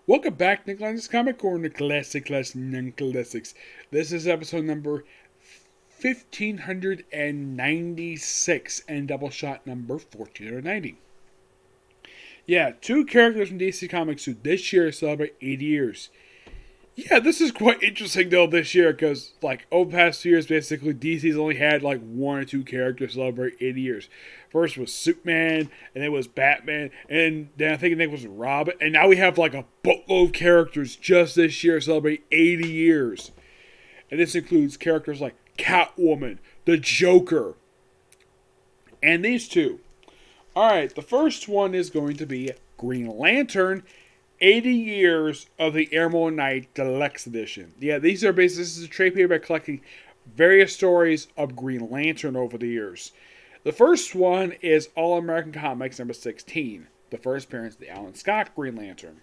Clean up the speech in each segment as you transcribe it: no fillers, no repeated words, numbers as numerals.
Welcome back to Glenn's Comic Corner, Classic Non-Classics. This is episode number 1596 and Doubleshot number 1490. Yeah, two characters from DC Comics who this year celebrate 80 years. Yeah, this is quite interesting though this year because, over the past 2 years, basically, DC's only had one or two characters celebrate 80 years. First was Superman, and it was Batman, and then I think it was Robin, and now we have a boatload of characters just this year celebrate 80 years. And this includes characters like Catwoman, the Joker, and these two. Alright, the first one is going to be Green Lantern, 80 years of the Emerald Knight Deluxe Edition. Yeah, this is a trade paperback collecting various stories of Green Lantern over the years. The first one is All American Comics number 16, the first appearance of the Alan Scott Green Lantern.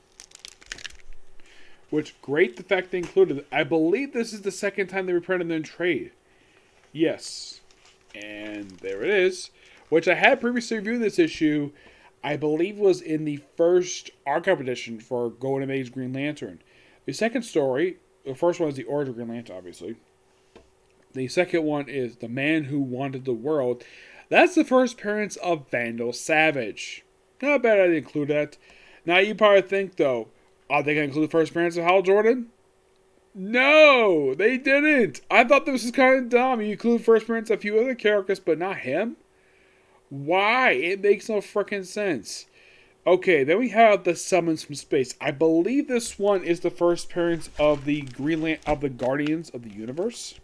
Which, great the fact they included. I believe this is the second time they reprinted it in trade. Yes. And there it is. Which I had previously reviewed this issue. I believe was in the first archive edition for Golden Age Green Lantern. The second story, the first one is the origin of Green Lantern, obviously. The second one is The Man Who Wanted the World. That's the first appearance of Vandal Savage. Not bad I didn't include that. Now you probably think, though, are they going to include the first appearance of Hal Jordan? No, they didn't. I thought this was kind of dumb. You include first appearance of a few other characters, but not him? Why? It makes no freaking sense. Okay, then we have the Summons from Space. I believe this one is the first appearance of the Guardians of the Universe.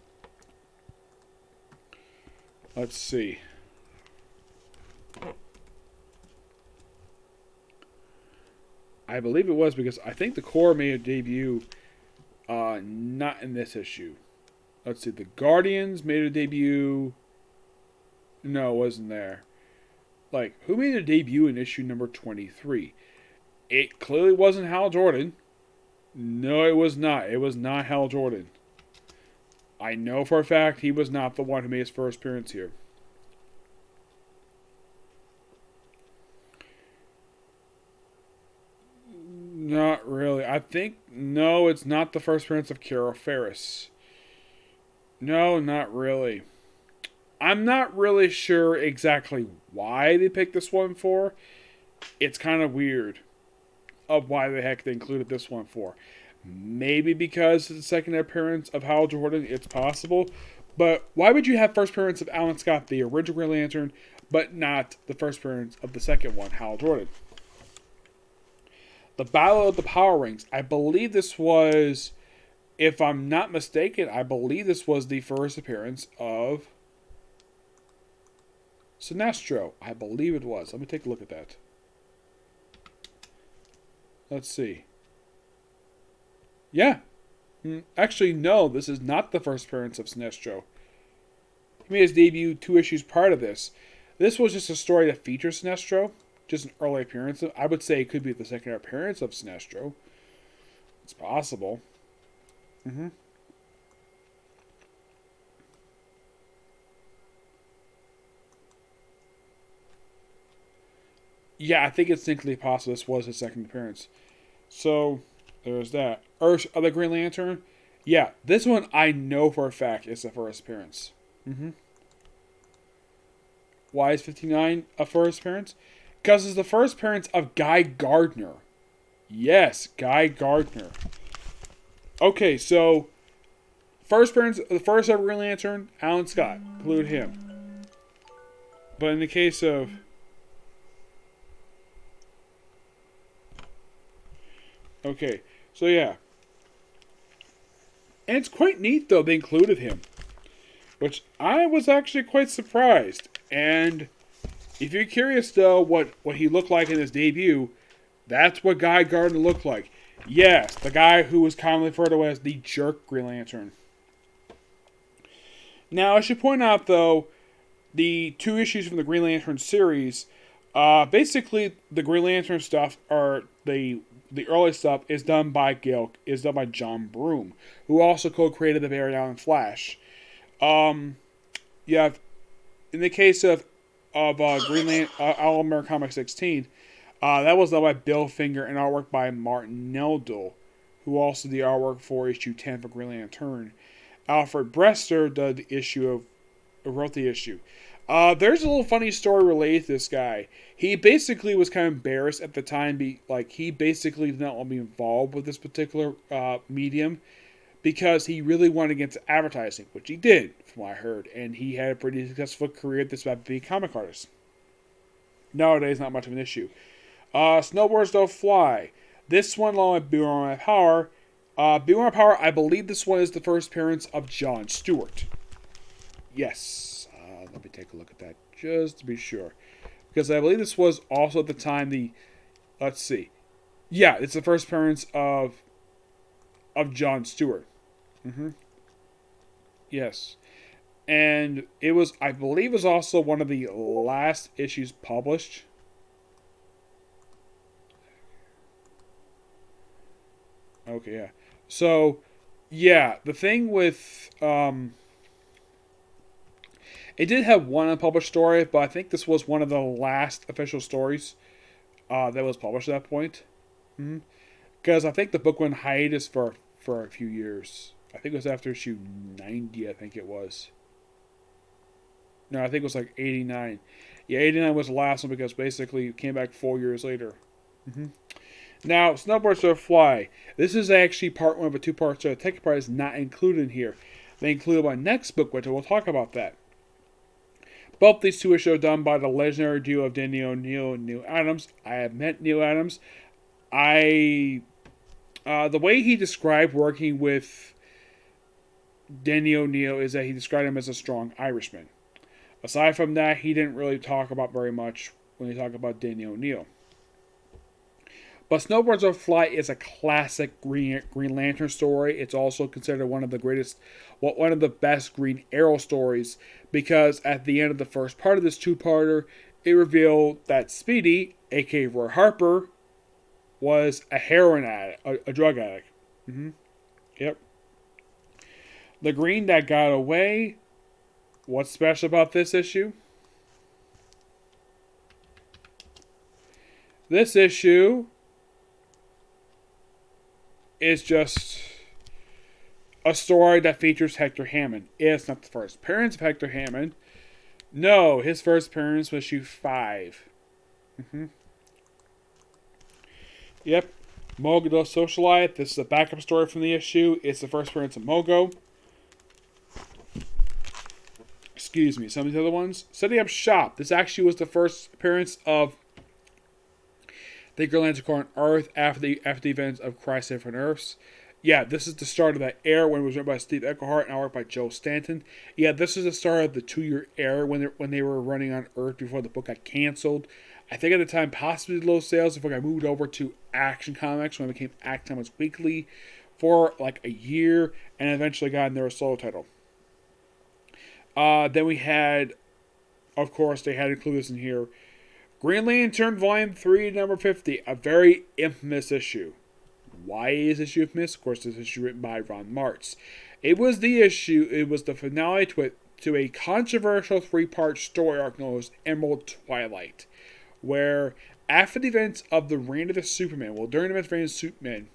Let's see. I believe it was because I think the Corps made a debut not in this issue. Let's see. The Guardians made a debut. No, it wasn't there. Who made a debut in issue number 23? It clearly wasn't Hal Jordan. No, it was not. It was not Hal Jordan. I know for a fact he was not the one who made his first appearance here. Not really. No, it's not the first appearance of Carol Ferris. No, not really. I'm not really sure exactly why they picked this one for. It's kind of weird of why the heck they included this one for. Maybe because it's the second appearance of Hal Jordan, it's possible. But why would you have first appearance of Alan Scott, the original Green Lantern, but not the first appearance of the second one, Hal Jordan? The Battle of the Power Rings. I believe this was, if I'm not mistaken, I believe this was the first appearance of Sinestro. I believe it was. Let me take a look at that. Let's see. Yeah. Actually, no, this is not the first appearance of Sinestro. He made his debut 2 issues prior to this. This was just a story that features Sinestro. Just an early appearance. I would say it could be the second appearance of Sinestro. It's possible. Yeah, I think it's distinctly possible this was his second appearance. So, there's that. Earth of the Green Lantern. Yeah, this one I know for a fact is the first appearance. Why is 59 a first appearance? Because it's the first appearance of Guy Gardner. Yes, Guy Gardner. Okay, so first appearance, the first ever Green Lantern, Alan Scott. Include him. But in the case of okay, so yeah. And it's quite neat, though, they included him. Which I was actually quite surprised. And if you're curious, though, what he looked like in his debut, that's what Guy Gardner looked like. Yes, the guy who was commonly referred to as the Jerk Green Lantern. Now, I should point out, though, the 2 issues from the Green Lantern series, basically, the Green Lantern stuff are the early stuff is done by John Broome, who also co-created the Barry Allen Flash. You have, in the case of Green Lantern, All American Comics 16, That was done by Bill Finger and artwork by Martin Neldell, who also did the artwork for issue 10 for Green Lantern. Alfred Brester wrote the issue. There's a little funny story related to this guy. He basically was kind of embarrassed at the time. He basically did not want to be involved with this particular medium because he really wanted to get into advertising, which he did, from what I heard. And he had a pretty successful career at this about being a comic artist. Nowadays, not much of an issue. Snowbirds Don't Fly. This one, along with Be On My Power. Be On My Power, I believe this one is the first appearance of John Stewart. Yes. Let me take a look at that just to be sure. Because I believe this was also at the time let's see. Yeah, it's the first appearance of John Stewart. Yes. And I believe it was also one of the last issues published. Okay, yeah. So, yeah, the thing with it did have one unpublished story, but I think this was one of the last official stories that was published at that point. Because I think the book went hiatus for a few years. I think it was after issue 90, I think it was. No, I think it was like 89. Yeah, 89 was the last one because basically it came back 4 years later. Now, Snowbirds Don't Fly. This is actually part one of a two-part show. The second part is not included in here. They included my next book, which we'll talk about that. Both these two issues are done by the legendary duo of Denny O'Neil and Neil Adams. I have met Neil Adams. The way he described working with Denny O'Neil is that he described him as a strong Irishman. Aside from that, he didn't really talk about very much when he talked about Denny O'Neil. But Snowbirds Don't Fly is a classic Green Lantern story. It's also considered one of the best Green Arrow stories because at the end of the first part of this two-parter, it revealed that Speedy, aka Roy Harper, was a heroin addict, a drug addict. Yep. The Green that got away. What's special about this issue? This issue is just a story that features Hector Hammond. It's not the first appearance of Hector Hammond. No, his first appearance was issue 5. Yep. Mogo the Socialite. This is a backup story from the issue. It's the first appearance of Mogo. Excuse me. Some of the other ones. Setting up shop. This actually was the first appearance of the Green Lantern Corps on Earth after the events of Crisis on Earths. Yeah, this is the start of that era when it was written by Steve Eckhart and artwork by Joe Stanton. Yeah, this is the start of the 2-year era when they were running on Earth before the book got canceled. I think at the time possibly low sales before I moved over to Action Comics when it became Action Comics Weekly for like a year and eventually got in their solo title. Then we had, of course, they had to include this in here, Green Lantern Volume 3, number 50, a very infamous issue. Why is this issue infamous? Of course, this issue written by Ron Martz. It was the finale to a controversial 3-part story arc known as Emerald Twilight, where after the events of the Reign of the Superman, during the events of the Reign of the Superman,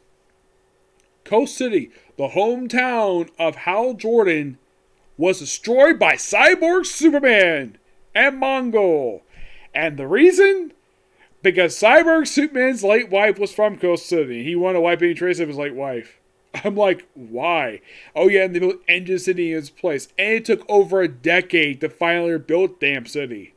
Coast City, the hometown of Hal Jordan, was destroyed by Cyborg Superman and Mongol. And the reason? Because Cyborg Superman's late wife was from Coast City. He wanted to wipe any trace of his late wife. I'm like, why? Oh yeah, and they built Engine City in its place. And it took over a decade to finally build damn city.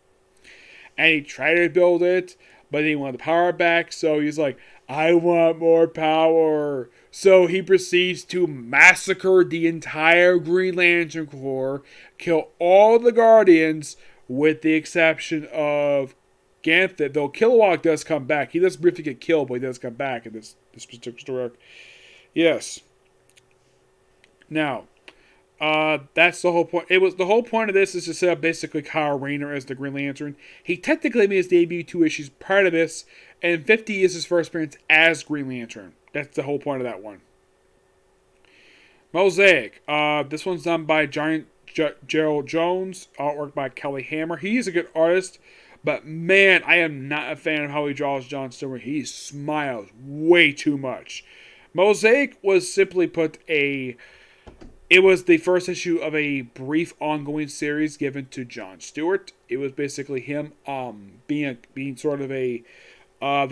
And he tried to build it, but he wanted the power back. So he's like, I want more power. So he proceeds to massacre the entire Green Lantern Corps, kill all the Guardians, with the exception of Ganthet. Though Kilowog does come back. He does briefly get killed, but he does come back in this particular story arc. Yes. Now, that's the whole point. The whole point of this is to set up basically Kyle Rayner as the Green Lantern. He technically made his debut 2 issues prior to this, and 50 is his first appearance as Green Lantern. That's the whole point of that one. Mosaic. This one's done by Gerald Jones, artwork by Kelly Hammer. He is a good artist, But man, I am not a fan of how he draws John Stewart. He smiles way too much. Mosaic was simply put it was the first issue of a brief ongoing series given to John Stewart. It was basically him being sort of the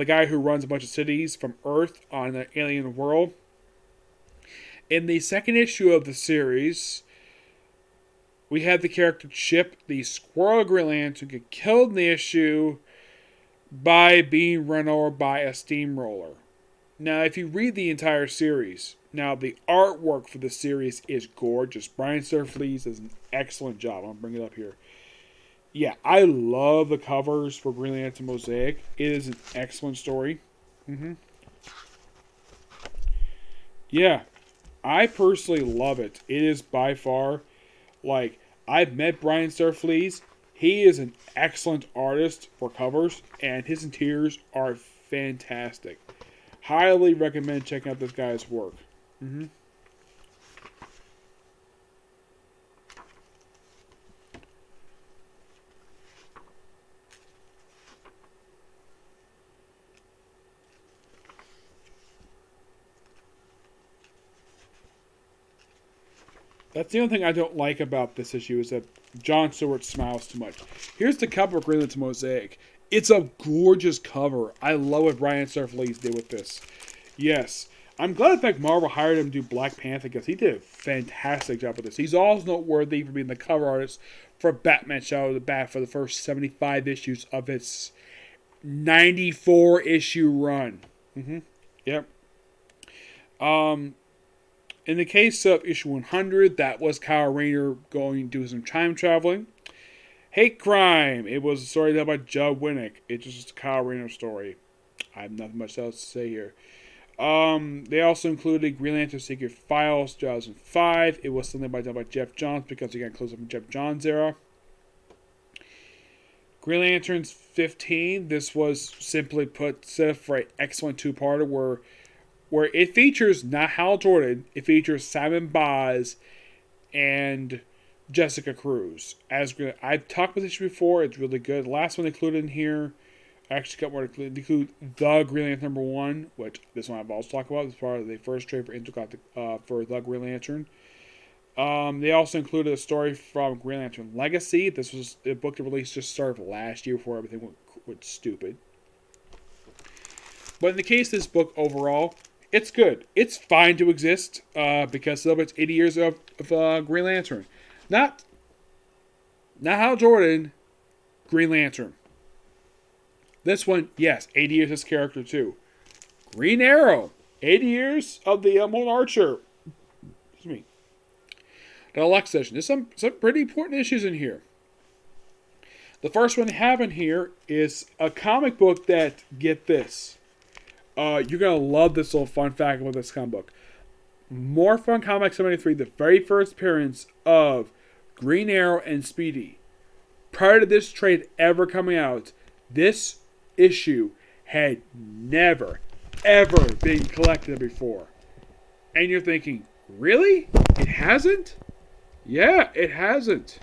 guy who runs a bunch of cities from Earth on an alien world. In the second issue of the series, we had the character Chip, the Squirrel Green Lantern, get killed in the issue by being run over by a steamroller. Now, if you read the entire series, now the artwork for the series is gorgeous. Brian Surflees does an excellent job. I'll bring it up here. Yeah, I love the covers for Green Lantern Mosaic. It is an excellent story. Yeah, I personally love it. It is by far, like, I've met Brian Surflees. He is an excellent artist for covers, and his interiors are fantastic. Highly recommend checking out this guy's work. That's the only thing I don't like about this issue is that John Stewart smiles too much. Here's the cover of Green Lantern Mosaic. It's a gorgeous cover. I love what Brian Surflees did with this. Yes. I'm glad in fact Marvel hired him to do Black Panther because he did a fantastic job with this. He's also noteworthy for being the cover artist for Batman Shadow of the Bat for the first 75 issues of its 94 issue run. Yep. In the case of issue 100, that was Kyle Rayner going to do some time traveling. Hate Crime. It was a story done by Judd Winnick. It's just a Kyle Rayner story. I have nothing much else to say here. They also included Green Lantern Secret Files 2005. It was something done by Jeff Johns because he got close up in Jeff Johns' era. Green Lanterns 15. This was simply put set up for an excellent two-parter where it features not Hal Jordan, it features Simon Baz and Jessica Cruz. I've talked about this before, it's really good. The last one included in here, I actually got more to include The Green Lantern #1, which this one I've also talked about as part of the first trade for Intergalactic for The Green Lantern. They also included a story from Green Lantern Legacy. This was a book that released just started last year before everything went stupid. But in the case of this book overall, it's good. It's fine to exist because it celebrates 80 years of Green Lantern. Not Hal Jordan, Green Lantern. This one, yes, 80 years of this character too. Green Arrow, 80 years of the Emerald Archer. Excuse me. The Deluxe edition. There's some pretty important issues in here. The first one they have in here is a comic book that, get this, you're going to love this little fun fact about this comic book. More Fun Comics 73, the very first appearance of Green Arrow and Speedy. Prior to this trade ever coming out, this issue had never, ever been collected before. And you're thinking, really? It hasn't? Yeah, it hasn't.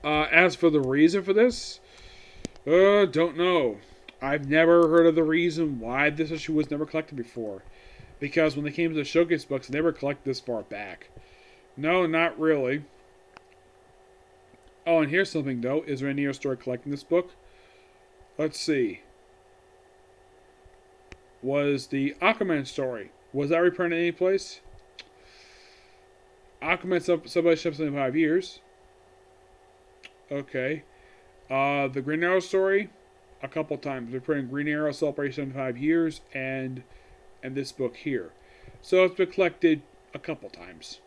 As for the reason for this, don't know. I've never heard of the reason why this issue was never collected before. Because when they came to the showcase books, they never collected this far back. No, not really. Oh, and here's something though. Is there any other story collecting this book? Let's see. Was the Aquaman story. Was that reprinted any place? Aquaman somebody ships in 5 years. Okay. The Green Arrow story, a couple times. They're putting Green Arrow Celebration 75 years and this book here. So it's been collected a couple times.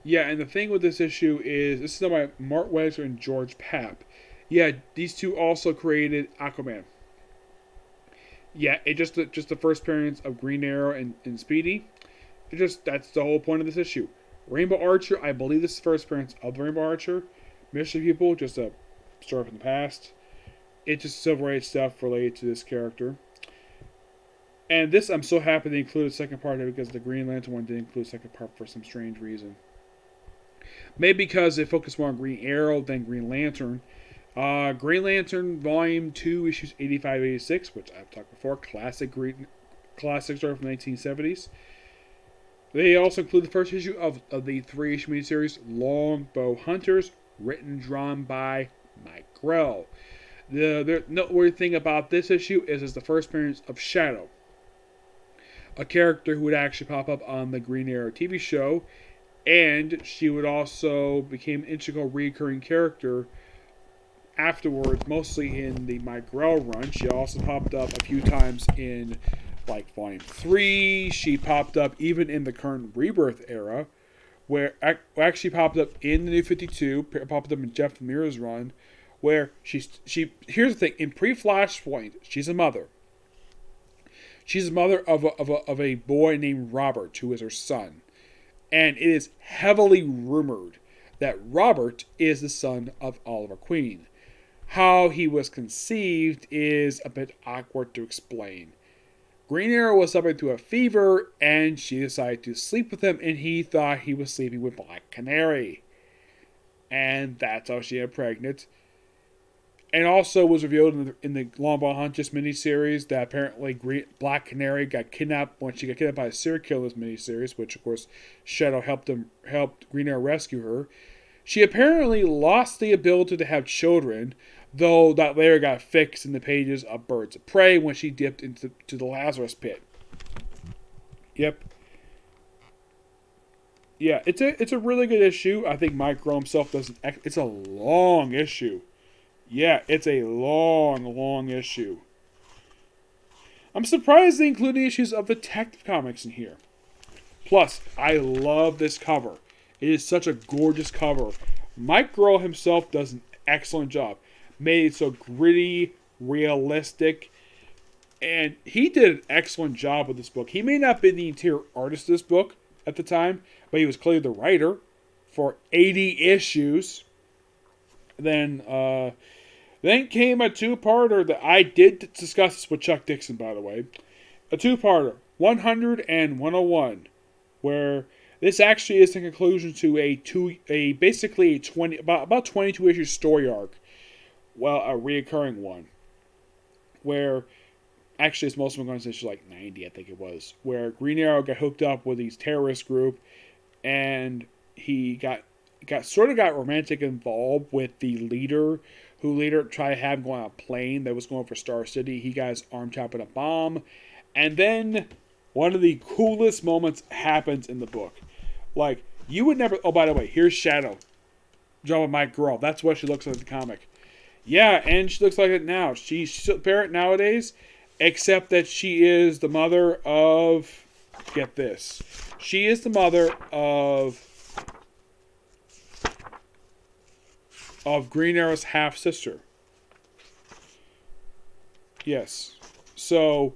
Yeah, and the thing with this issue is, this is done by Mark Wexler and George Papp. Yeah, these two also created Aquaman. Yeah, it just the first appearance of Green Arrow and Speedy. That's the whole point of this issue. Rainbow Archer, I believe this is the first appearance of the Rainbow Archer. Mystery People, just a story from the past. It's just civil rights stuff related to this character. And this, I'm so happy they included the second part of it because the Green Lantern one didn't include the second part for some strange reason. Maybe because they focused more on Green Arrow than Green Lantern. Green Lantern Volume 2, Issues 85-86, which I've talked before. Classic story from the 1970s. They also include the first issue of the 3-issue miniseries Longbow Hunters, written and drawn by Mike Grell. The noteworthy thing about this issue is it's the first appearance of Shadow, a character who would actually pop up on the Green Arrow TV show, and she would also become an integral recurring character afterwards, mostly in the Mike Grell run. She also popped up a few times in Volume 3. She popped up even in the current Rebirth era, where actually popped up in the New 52, popped up in Jeff Lemire's run, where she here's the thing, in pre-Flashpoint, she's a mother. She's a mother of a boy named Robert, who is her son. And it is heavily rumored that Robert is the son of Oliver Queen. How he was conceived is a bit awkward to explain. Green Arrow was suffering through a fever, and she decided to sleep with him, and he thought he was sleeping with Black Canary. And that's how she got pregnant. And also was revealed in the Longbow Hunters miniseries that apparently Black Canary got kidnapped when she got kidnapped by a serial killer in this miniseries, which of course Shadow helped Green Arrow rescue her. She apparently lost the ability to have children, though that later got fixed in the pages of Birds of Prey when she dipped into the Lazarus Pit. Yep. Yeah, it's a really good issue. I think Mike Grell himself doesn't. It's a long issue. Yeah, it's a long issue. I'm surprised they include the issues of Detective Comics in here. Plus, I love this cover. It is such a gorgeous cover. Mike Grell himself does an excellent job. Made it so gritty, realistic, and he did an excellent job with this book. He may not have been the interior artist of this book at the time, but he was clearly the writer for 80 issues. Then came a two-parter that I did discuss this with Chuck Dixon, by the way. A two-parter, 100 and 101, where this actually is the conclusion to basically about 22 issue story arc. Well, a reoccurring one, where actually it's most of them going to issue 90, I think it was, where Green Arrow got hooked up with these terrorist group, and he got romantic involved with the leader, who later tried to have him go on a plane that was going for Star City. He got his arm chopped in a bomb, and then one of the coolest moments happens in the book. You would never. Oh, by the way, here's Shadow, drawn by Mike Grell. That's what she looks like in the comic. Yeah, and she looks like it now. She's a parent nowadays, except that she is the mother of. Get this. She is the mother of Green Arrow's half sister. Yes. So,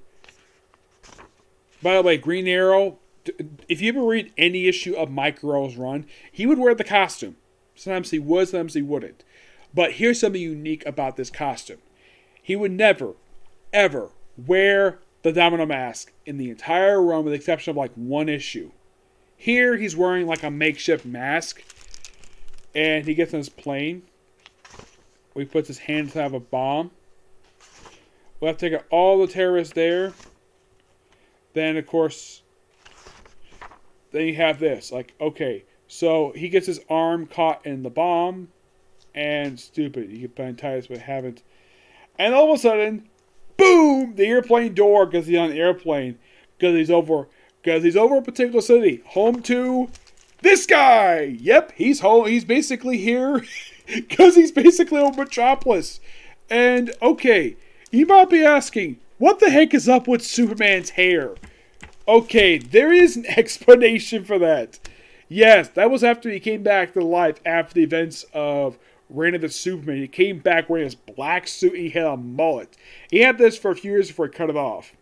by the way, Green Arrow, if you ever read any issue of Mike Grell's run, he would wear the costume. Sometimes he would, sometimes he wouldn't. But here's something unique about this costume. He would never, ever wear the domino mask in the entire run with the exception of one issue. Here he's wearing a makeshift mask, and he gets on his plane. He puts his hand inside of a bomb. We'll have to take out all the terrorists there. Then, of course, then you have this. Okay, so he gets his arm caught in the bomb. And stupid. You can find titles but haven't. And all of a sudden, boom! The airplane door, because he's on the airplane. Because he's over a particular city. Home to this guy! Yep, he's home. He's basically here. Because he's basically over Metropolis. And, okay, you might be asking, what the heck is up with Superman's hair? Okay, there is an explanation for that. Yes, that was after he came back to life after the events of Reign of the Superman. He came back wearing his black suit and he had a mullet. He had this for a few years before he cut it off.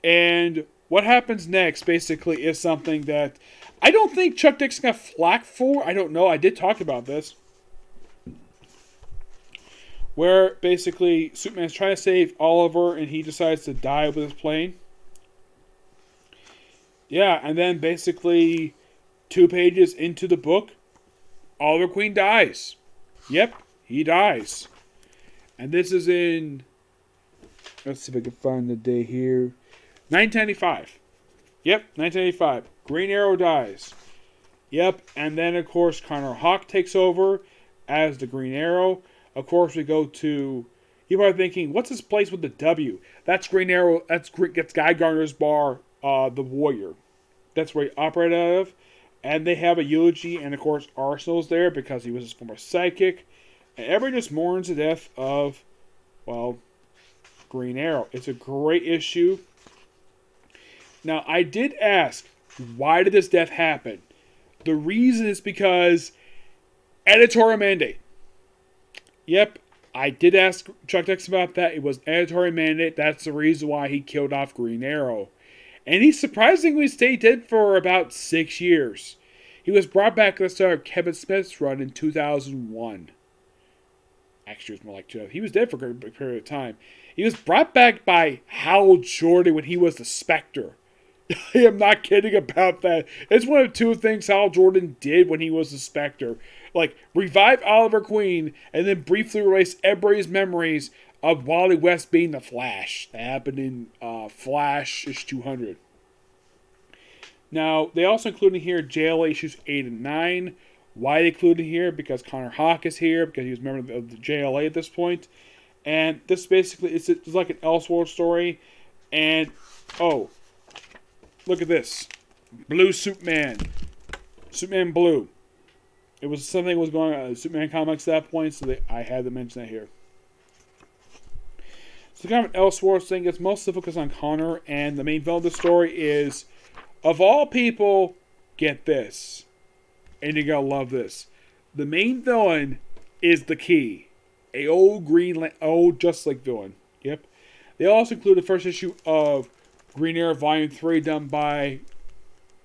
And what happens next, basically, is something that I don't think Chuck Dixon got flack for. I don't know. I did talk about this. where basically Superman's trying to save Oliver and he decides to die with his plane. Yeah, and then basically 2 pages into the book, Oliver Queen dies. Yep, he dies. And this is in, let's see if I can find the day here, 1995. Yep, 1985. Green Arrow dies. Yep, and then of course Connor Hawke takes over as the Green Arrow. Of course we go to, you're probably thinking, what's his place with the W? That's Green Arrow, that's Guy Gardner's bar, The Warrior. That's where he operated out of. And they have a eulogy, and of course Arsenal's there because he was his former sidekick. And everybody just mourns the death of, well, Green Arrow. It's a great issue. Now, I did ask, why did this death happen? The reason is because editorial mandate. Yep, I did ask Chuck Dix about that. It was editorial mandate. That's the reason why he killed off Green Arrow. And he surprisingly stayed dead for about 6 years. He was brought back at the start of Kevin Smith's run in 2001. Actually, it was more like 2000. He was dead for a good period of time. He was brought back by Hal Jordan when he was the Spectre. I am not kidding about that. It's one of 2 things Hal Jordan did when he was the Spectre. Like, revive Oliver Queen and then briefly erase everybody's memories of Wally West being the Flash. That happened in Flash issue 200. Now, they also include in here JLA issues 8 and 9. Why they included here? Because Connor Hawke is here, because he was a member of the JLA at this point. And this basically, it's like an Elseworld story. And, oh, look at this. Blue Superman. Superman Blue. It was something that was going on in Superman comics at that point, so I had to mention that here. So kind of an Elseworlds thing. It's mostly focused on Connor, and the main villain of the story is, of all people, get this. And you're going to love this. The main villain is the Key. A old Justice League villain. Yep. They also include the first issue of Green Arrow Volume 3 done by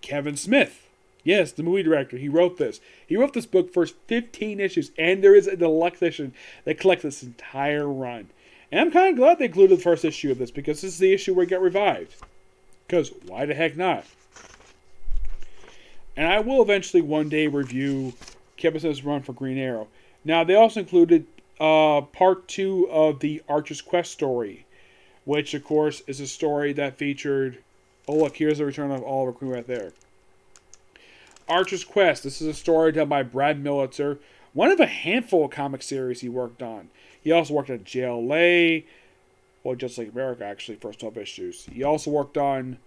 Kevin Smith. Yes, the movie director. He wrote this. He wrote this book for 15 issues, and there is a deluxe edition that collects this entire run. And I'm kind of glad they included the first issue of this, because this is the issue where it got revived. Because why the heck not? And I will eventually one day review Kevin Smith's run for Green Arrow. Now, they also included part 2 of the Archer's Quest story, which, of course, is a story that featured... Oh, look, here's the return of Oliver Queen right there. Archer's Quest. This is a story done by Brad Militzer, one of a handful of comic series he worked on. He also worked on JLA, well, Just Like America, actually, first 12 issues. He also worked on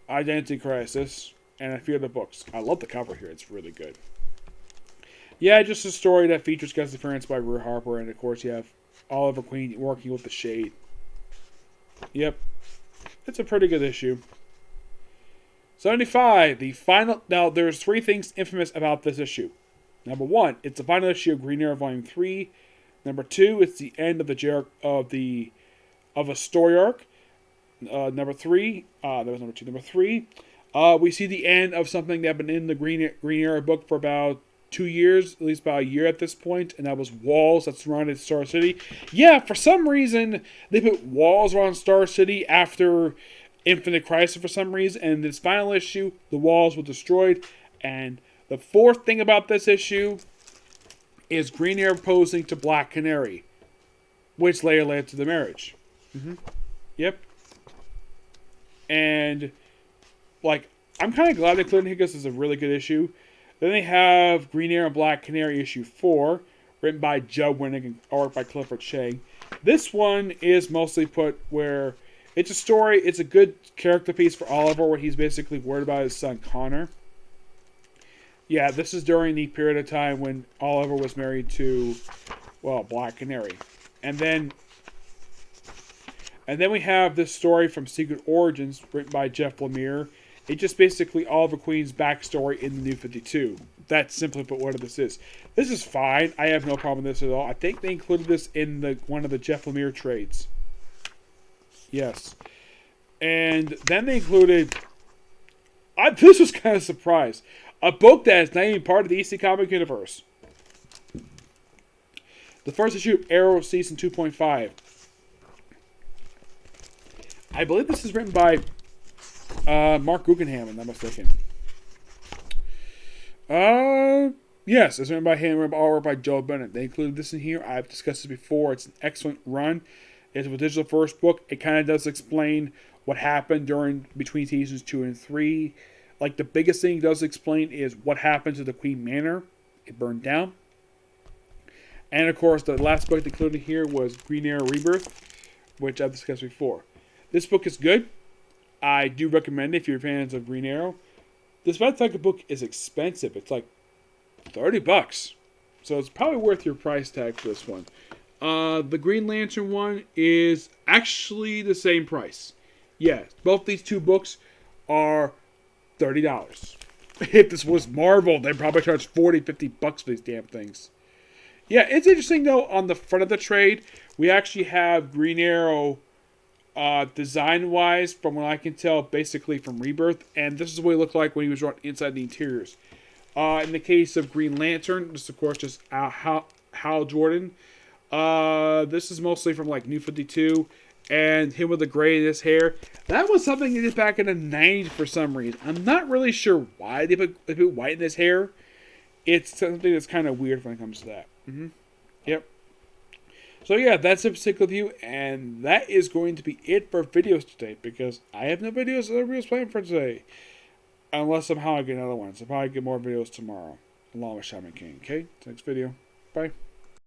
Identity Crisis and a few other books. I love the cover here. It's really good. Yeah, just a story that features guest appearance by Roy Harper, and of course you have Oliver Queen working with the Shade. Yep. It's a pretty good issue. 75, the final... Now, there's 3 things infamous about this issue. Number 1, it's the final issue of Green Arrow Volume 3. Number 2, it's the end of a story arc. Number 3, that was number 2. Number 3, we see the end of something that had been in the Green Arrow book for about 2 years, at least about a year at this point, and that was walls that surrounded Star City. Yeah, for some reason, they put walls around Star City after Infinite Crisis for some reason, and in this final issue, the walls were destroyed. And the 4th thing about this issue is Green Arrow proposing to Black Canary, which later led to the marriage. Yep. And, like, I'm kind of glad they included it because it's a really good issue. Then they have Green Arrow and Black Canary issue 4, written by Joe Winnick and art by Clifford Chang. This one is mostly put where it's a story, it's a good character piece for Oliver, where he's basically worried about his son Connor. Yeah, this is during the period of time when Oliver was married to, well, Black Canary. And then we have this story from Secret Origins, written by Jeff Lemire. It's just basically Oliver Queen's backstory in the New 52. That's simply put what this is. This is fine. I have no problem with this at all. I think they included this in one of the Jeff Lemire trades. Yes. And then they included... this was kind of a surprise. A book that is not even part of the EC Comic Universe. The first issue of Arrow Season 2.5. I believe this is written by Mark Guggenheim, if I'm not mistaken. Yes, it's written by him, all by Joe Bennett. They included this in here. I've discussed this before. It's an excellent run. It's a digital first book. It kind of does explain what happened between seasons 2 and 3. Like, the biggest thing it does explain is what happened to the Queen Manor. It burned down. And, of course, the last book included here was Green Arrow Rebirth, which I've discussed before. This book is good. I do recommend it if you're fans of Green Arrow. This type of book is expensive. It's like $30. So it's probably worth your price tag for this one. The Green Lantern one is actually the same price. Yeah, both these two books are $30. If this was Marvel, they'd probably charge $40, $50 for these damn things. Yeah, it's interesting though, on the front of the trade, we actually have Green Arrow design-wise, from what I can tell, basically from Rebirth, and this is what he looked like when he was inside the interiors. In the case of Green Lantern, this of course just Hal Jordan. This is mostly from like New 52, and him with the gray in his hair. That was something he did back in the 90s for some reason. I'm not really sure why they put white in his hair. It's something that's kind of weird when it comes to that. Yep. So yeah, that's a particular view, and that is going to be it for videos today, because I have no videos or videos planned for today. Unless somehow I get another one. So I'll probably get more videos tomorrow, along with Shaman King. Okay? Next video. Bye.